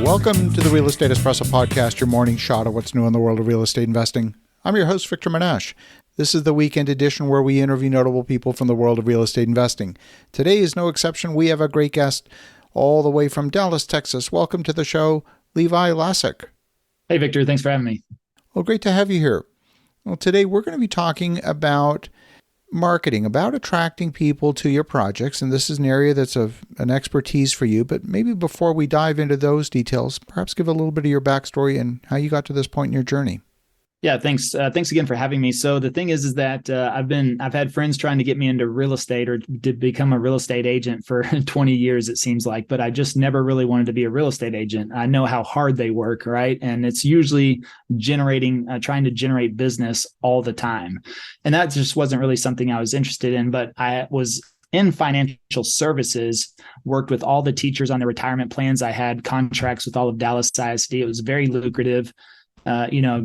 Welcome to the Real Estate Espresso Podcast, your morning shot of what's new in the world of real estate investing. I'm your host, Victor Menasce. This is the weekend edition where we interview notable people from the world of real estate investing. Today is no exception. We have a great guest all the way from Dallas, Texas. Welcome to the show, Levi Lascsak. Hey, Victor. Thanks for having me. Well, great to have you here. Well, today we're going to be talking about marketing, about attracting people to your projects. And this is an area that's of an expertise for you. But maybe before we dive into those details, perhaps give a little bit of your backstory and how you got to this point in your journey. Yeah, thanks. Thanks again for having me. So the thing is that I've had friends trying to get me into real estate or to become a real estate agent for 20 years, it seems like, but I just never really wanted to be a real estate agent. I know how hard they work, right? And it's usually trying to generate business all the time. And that just wasn't really something I was interested in, but I was in financial services, worked with all the teachers on their retirement plans. I had contracts with all of Dallas ISD. It was very lucrative.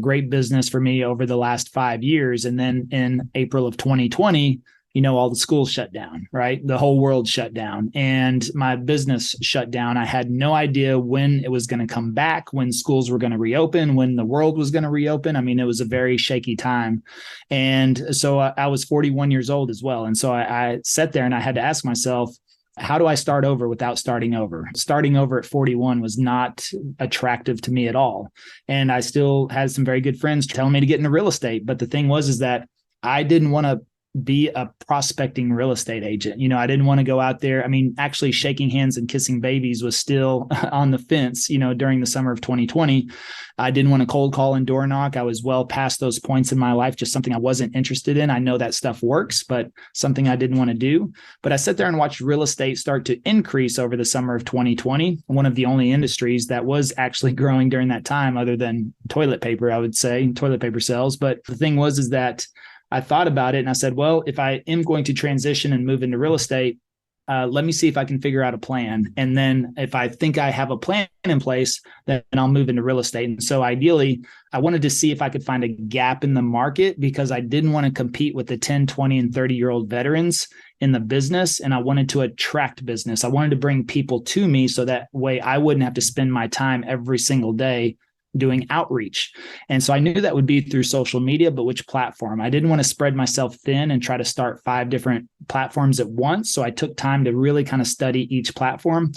Great business for me over the last 5 years. And then in April of 2020, all the schools shut down, right? The whole world shut down and my business shut down. I had no idea when it was going to come back, when schools were going to reopen, when the world was going to reopen. I mean, it was a very shaky time. And so I was 41 years old as well. And so I sat there and I had to ask myself, how do I start over without starting over? Starting over at 41 was not attractive to me at all. And I still had some very good friends telling me to get into real estate. But the thing was that I didn't want to be a prospecting real estate agent. I didn't want to go out there. I mean, actually shaking hands and kissing babies was still on the fence, during the summer of 2020. I didn't want to cold call and door knock. I was well past those points in my life, just something I wasn't interested in. I know that stuff works, but something I didn't want to do. But I sat there and watched real estate start to increase over the summer of 2020. One of the only industries that was actually growing during that time, other than toilet paper, I would say, toilet paper sales. But the thing was that I thought about it and I said, well, if I am going to transition and move into real estate, let me see if I can figure out a plan. And then if I think I have a plan in place, then I'll move into real estate. And so ideally, I wanted to see if I could find a gap in the market because I didn't want to compete with the 10, 20, and 30-year-old veterans in the business. And I wanted to attract business. I wanted to bring people to me so that way I wouldn't have to spend my time every single day doing outreach. And so I knew that would be through social media, but which platform? I didn't want to spread myself thin and try to start 5 different platforms at once. So I took time to really kind of study each platform.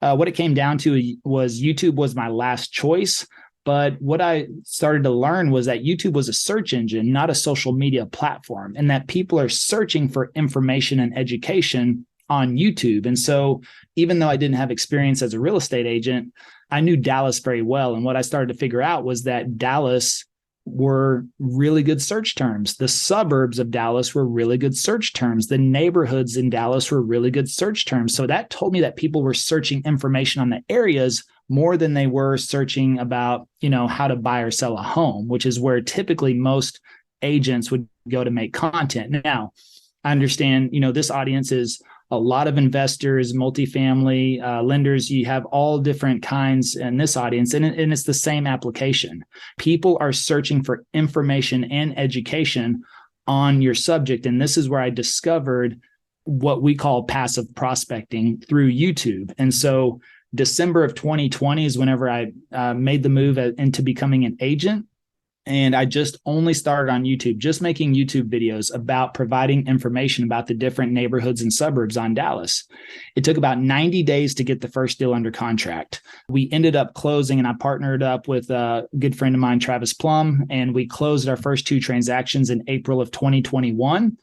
What it came down to was YouTube was my last choice. But what I started to learn was that YouTube was a search engine, not a social media platform, and that people are searching for information and education on YouTube. And so even though I didn't have experience as a real estate agent, I knew Dallas very well. And what I started to figure out was that Dallas were really good search terms. The suburbs of Dallas were really good search terms. The neighborhoods in Dallas were really good search terms. So that told me that people were searching information on the areas more than they were searching about, how to buy or sell a home, which is where typically most agents would go to make content. Now, I understand, this audience is a lot of investors, multifamily lenders. You have all different kinds in this audience, and it's the same application. People are searching for information and education on your subject. And this is where I discovered what we call passive prospecting through YouTube. And so December of 2020 is whenever I made the move into becoming an agent. And I just only started on YouTube, just making YouTube videos about providing information about the different neighborhoods and suburbs on Dallas. It took about 90 days to get the first deal under contract. We ended up closing, and I partnered up with a good friend of mine, Travis Plum, and we closed our first 2 transactions in April of 2021.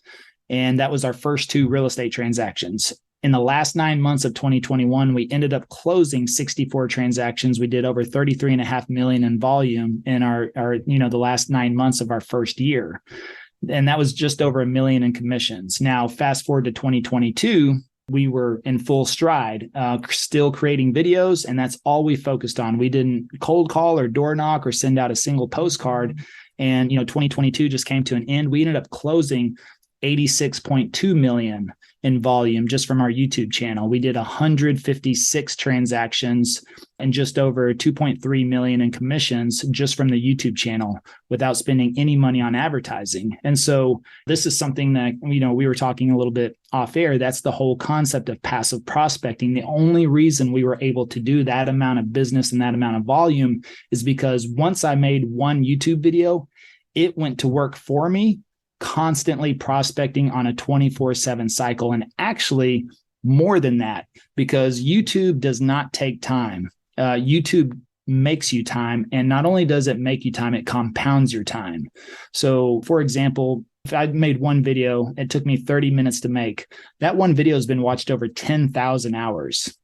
And that was our first 2 real estate transactions. In the last 9 months of 2021, we ended up closing 64 transactions. We did over 33.5 million in volume in our the last 9 months of our first year. And that was just over $1 million in commissions. Now, fast forward to 2022, we were in full stride, still creating videos. And that's all we focused on. We didn't cold call or door knock or send out a single postcard. And, 2022 just came to an end. We ended up closing 86.2 million in volume just from our YouTube channel. We did 156 transactions and just over 2.3 million in commissions just from the YouTube channel without spending any money on advertising. And so this is something that, we were talking a little bit off air. That's the whole concept of passive prospecting. The only reason we were able to do that amount of business and that amount of volume is because once I made one YouTube video, it went to work for me, constantly prospecting on a 24/7 cycle. And actually more than that, because YouTube does not take time. YouTube makes you time. And not only does it make you time, it compounds your time. So for example, if I made one video, it took me 30 minutes to make. That one video has been watched over 10,000 hours.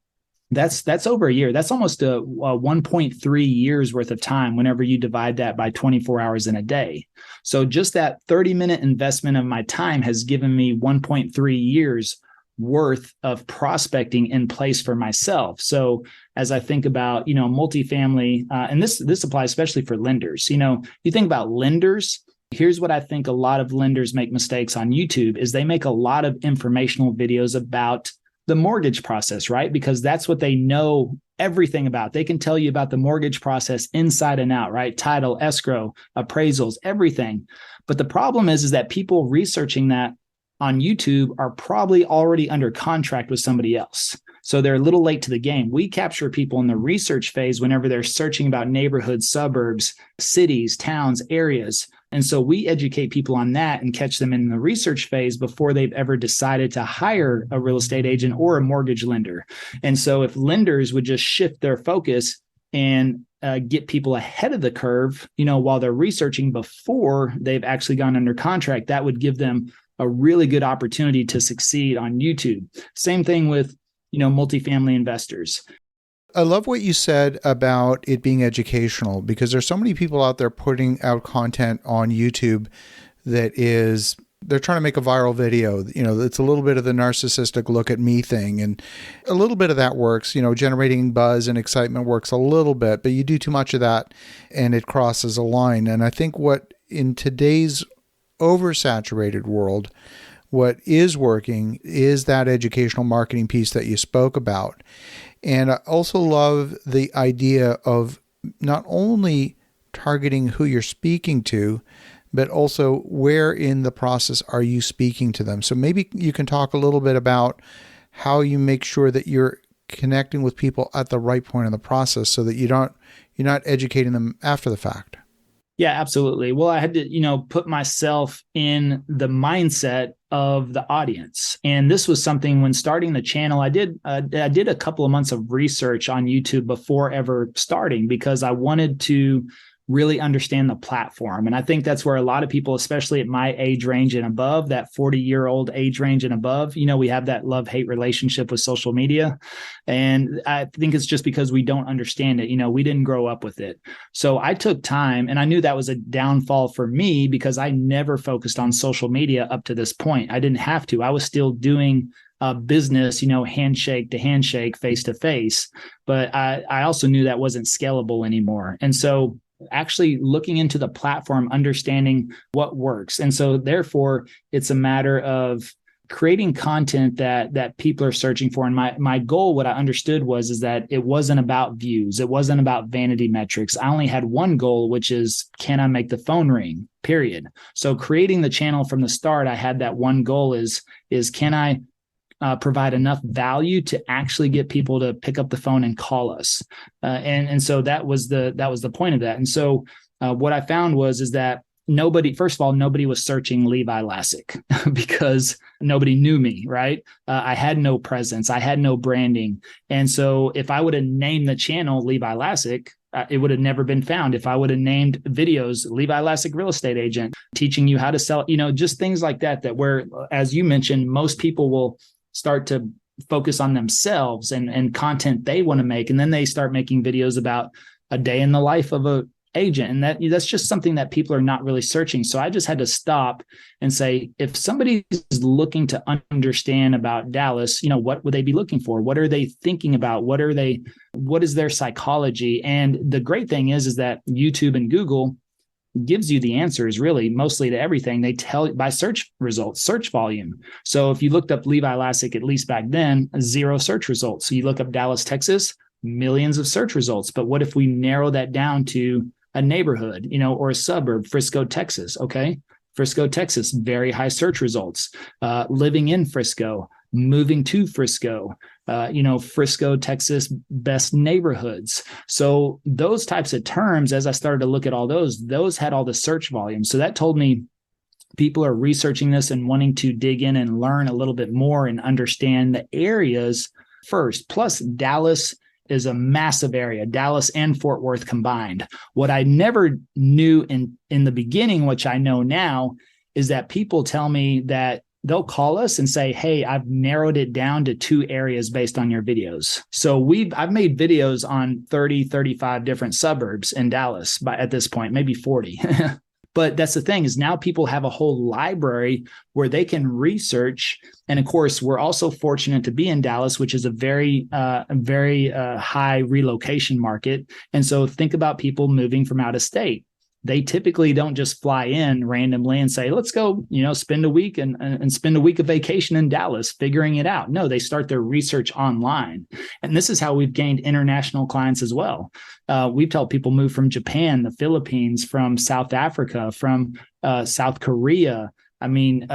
That's over a year. That's almost a 1.3 years worth of time whenever you divide that by 24 hours in a day. So just that 30-minute investment of my time has given me 1.3 years worth of prospecting in place for myself. So as I think about, multifamily, and this applies especially for lenders, you think about lenders. Here's what I think a lot of lenders make mistakes on YouTube is they make a lot of informational videos about the mortgage process, right? Because that's what they know everything about. They can tell you about the mortgage process inside and out, right? Title, escrow, appraisals, everything. But the problem is that people researching that on YouTube are probably already under contract with somebody else. So they're a little late to the game. We capture people in the research phase whenever they're searching about neighborhoods, suburbs, cities, towns, areas. And so we educate people on that and catch them in the research phase before they've ever decided to hire a real estate agent or a mortgage lender. And so if lenders would just shift their focus and get people ahead of the curve, while they're researching before they've actually gone under contract, that would give them a really good opportunity to succeed on YouTube. Same thing with, multifamily investors. I love what you said about it being educational, because there's so many people out there putting out content on YouTube that is, they're trying to make a viral video. It's a little bit of the narcissistic look at me thing. And a little bit of that works, generating buzz and excitement works a little bit, but you do too much of that and it crosses a line. And I think what in today's oversaturated world, what is working is that educational marketing piece that you spoke about. And I also love the idea of not only targeting who you're speaking to, but also where in the process are you speaking to them. So maybe you can talk a little bit about how you make sure that you're connecting with people at the right point in the process so that you're not educating them after the fact. Yeah, absolutely. Well, I had to, put myself in the mindset of the audience. And this was something when starting the channel, I did a couple of months of research on YouTube before ever starting, because I wanted to really understand the platform. And I think that's where a lot of people, especially at my age range and above, that 40-year-old age range and above, we have that love-hate relationship with social media. And I think it's just because we don't understand it. We didn't grow up with it. So I took time, and I knew that was a downfall for me because I never focused on social media up to this point. I didn't have to. I was still doing business, handshake to handshake, face to face. But I also knew that wasn't scalable anymore. And so actually looking into the platform, understanding what works. And so therefore, it's a matter of creating content that people are searching for. And my goal, what I understood is that it wasn't about views. It wasn't about vanity metrics. I only had one goal, which is, can I make the phone ring? Period. So creating the channel from the start, I had that one goal is can I provide enough value to actually get people to pick up the phone and call us. And so that was the point of that. And so what I found is that nobody was searching Levi Lascsak because nobody knew me, right? I had no presence. I had no branding. And so if I would have named the channel Levi Lascsak, it would have never been found. If I would have named videos, Levi Lascsak real estate agent, teaching you how to sell, just things like that where, as you mentioned, most people will start to focus on themselves and content they want to make. And then they start making videos about a day in the life of a agent. And that's just something that people are not really searching. So I just had to stop and say, if somebody is looking to understand about Dallas, what would they be looking for? What are they thinking about? What is their psychology? And the great thing is that YouTube and Google, gives you the answers really mostly to everything. They tell by search results, search volume. So if you looked up Levi Lascsak, at least back then, 0 search results. So you look up Dallas, Texas, millions of search results. But what if we narrow that down to a neighborhood, or a suburb, Frisco, Texas? Okay. Frisco, Texas, very high search results. Living in Frisco, moving to Frisco, Frisco, Texas, best neighborhoods. So those types of terms, as I started to look at all those had all the search volume. So that told me people are researching this and wanting to dig in and learn a little bit more and understand the areas first. Plus, Dallas is a massive area, Dallas and Fort Worth combined. What I never knew in the beginning, which I know now, is that people tell me that they'll call us and say, hey, I've narrowed it down to 2 areas based on your videos. So I've made videos on 30, 35 different suburbs in Dallas at this point, maybe 40. But that's the thing, is now people have a whole library where they can research. And of course, we're also fortunate to be in Dallas, which is a very high relocation market. And so think about people moving from out of state. They typically don't just fly in randomly and say, let's go, spend a week and spend a week of vacation in Dallas figuring it out. No, they start their research online. And this is how we've gained international clients as well. We've helped people move from Japan, the Philippines, from South Africa, from South Korea.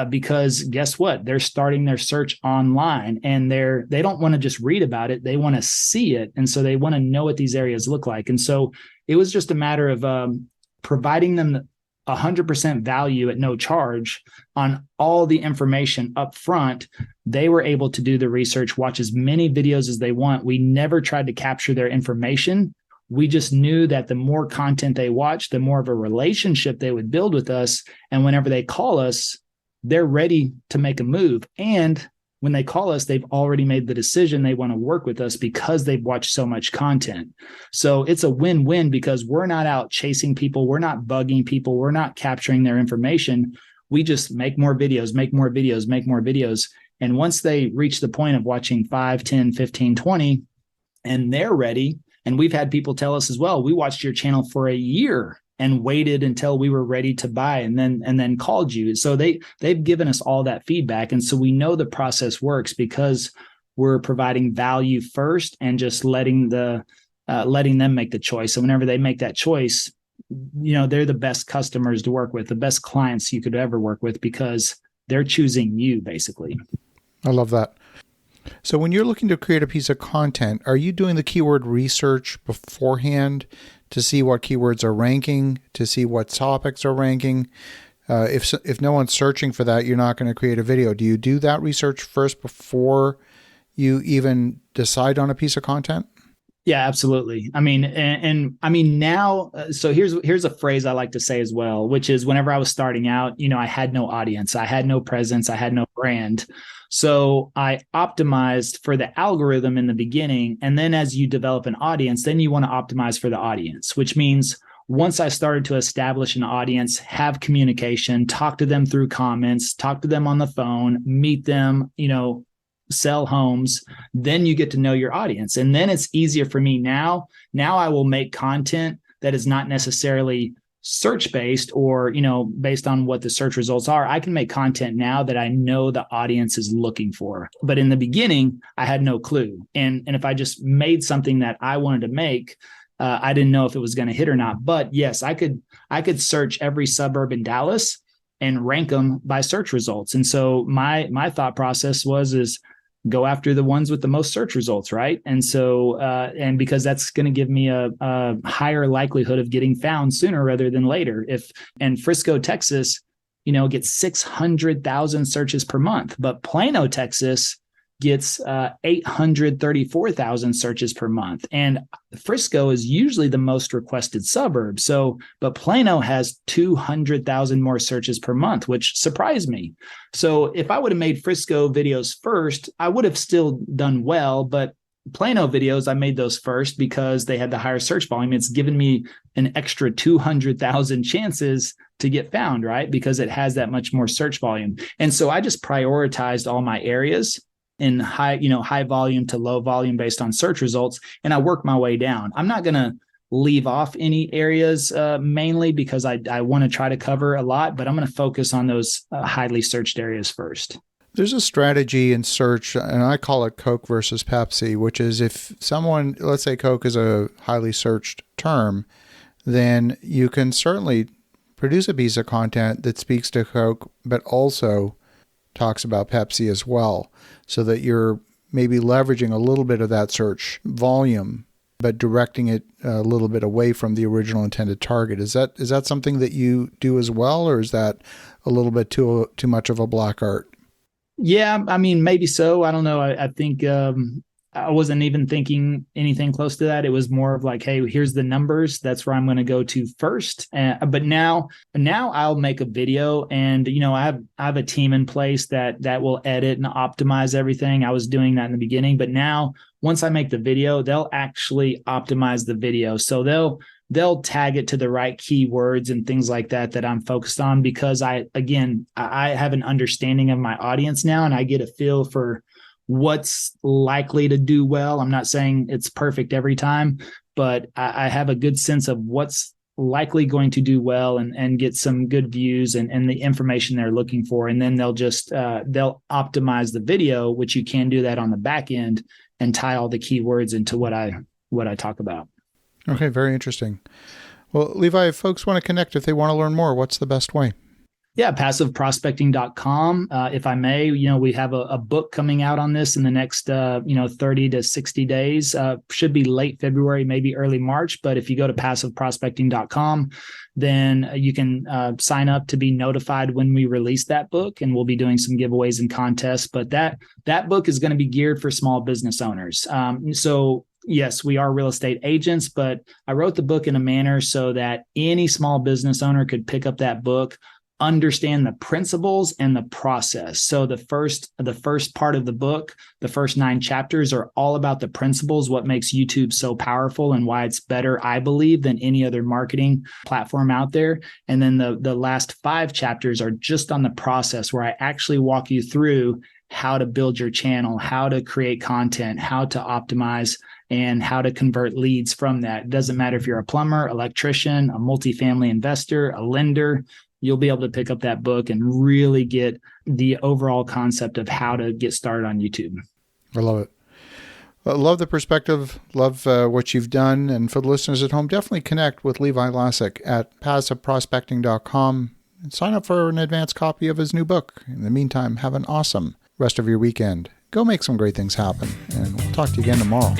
Because guess what? They're starting their search online, and they don't want to just read about it. They want to see it. And so they want to know what these areas look like. And so it was just a matter of providing them 100% value at no charge on all the information up front. They were able to do the research, watch as many videos as they want. We never tried to capture their information. We just knew that the more content they watched, the more of a relationship they would build with us. And whenever they call us, they're ready to make a move. And when they call us, they've already made the decision they want to work with us because they've watched so much content. So it's a win-win, because we're not out chasing people. We're not bugging people. We're not capturing their information. We just make more videos, make more videos, make more videos. And once they reach the point of watching 5, 10, 15, 20, and they're ready, and we've had people tell us as well, we watched your channel for a year and waited until we were ready to buy and then called you. So they've given us all that feedback. And so we know the process works because we're providing value first and just letting them make the choice. So whenever they make that choice, they're the best customers to work with, the best clients you could ever work with, because they're choosing you basically. I love that. So when you're looking to create a piece of content, are you doing the keyword research beforehand to see what keywords are ranking, to see what topics are ranking? If no one's searching for that, you're not going to create a video. Do you do that research first before you even decide on a piece of content? Yeah, absolutely. Now, so here's a phrase I like to say as well, which is whenever I was starting out, I had no audience, I had no presence, I had no brand. So I optimized for the algorithm in the beginning. And then as you develop an audience, then you want to optimize for the audience, which means once I started to establish an audience, have communication, talk to them through comments, talk to them on the phone, meet them, sell homes, then you get to know your audience. And then it's easier for me now. Now I will make content that is not necessarily search-based or, based on what the search results are. I can make content now that I know the audience is looking for. But in the beginning, I had no clue. And if I just made something that I wanted to make, I didn't know if it was going to hit or not. But yes, I could search every suburb in Dallas and rank them by search results. And so my thought process is go after the ones with the most search results, right? And so, and because that's going to give me a higher likelihood of getting found sooner rather than later. And Frisco, Texas, gets 600,000 searches per month, but Plano, Texas gets 834,000 searches per month. And Frisco is usually the most requested suburb. But Plano has 200,000 more searches per month, which surprised me. So if I would have made Frisco videos first, I would have still done well. But Plano videos, I made those first because they had the higher search volume. It's given me an extra 200,000 chances to get found, right? Because it has that much more search volume. And so I just prioritized all my areas in high volume to low volume based on search results. And I work my way down. I'm not going to leave off any areas mainly because I want to try to cover a lot, but I'm going to focus on those highly searched areas first. There's a strategy in search, and I call it Coke versus Pepsi, which is if someone, let's say Coke is a highly searched term, then you can certainly produce a piece of content that speaks to Coke, but also talks about Pepsi as well, so that you're maybe leveraging a little bit of that search volume, but directing it a little bit away from the original intended target. Is that something that you do as well, or is that a little bit too much of a black art? Yeah, I mean, maybe so. I don't know. I think I wasn't even thinking anything close to that. It was more of like, hey, here's the numbers. That's where I'm going to go to first. But now I'll make a video, and I have a team in place that will edit and optimize everything. I was doing that in the beginning, but now once I make the video, they'll actually optimize the video. So they'll tag it to the right keywords and things like that I'm focused on, because I have an understanding of my audience now, and I get a feel for what's likely to do well. I'm not saying it's perfect every time, but I have a good sense of what's likely going to do well and get some good views and the information they're looking for. And then they'll optimize the video, which you can do that on the back end, and tie all the keywords into what I talk about. Okay, very interesting. Well, Levi, if folks want to connect, if they want to learn more, what's the best way? Yeah, passiveprospecting.com. If I may, we have a book coming out on this in the next, 30 to 60 days. Should be late February, maybe early March. But if you go to passiveprospecting.com, then you can sign up to be notified when we release that book, and we'll be doing some giveaways and contests. But that book is going to be geared for small business owners. So yes, we are real estate agents, but I wrote the book in a manner so that any small business owner could pick up that book, understand the principles and the process. So the first part of the book, the first 9 chapters, are all about the principles, what makes YouTube so powerful and why it's better, I believe, than any other marketing platform out there. And then the last 5 chapters are just on the process, where I actually walk you through how to build your channel, how to create content, how to optimize, and how to convert leads from that. It doesn't matter if you're a plumber, electrician, a multifamily investor, a lender. You'll be able to pick up that book and really get the overall concept of how to get started on YouTube. I love it. I love the perspective. Love what you've done. And for the listeners at home, definitely connect with Levi Lascsak at passiveprospecting.com and sign up for an advanced copy of his new book. In the meantime, have an awesome rest of your weekend. Go make some great things happen. And we'll talk to you again tomorrow.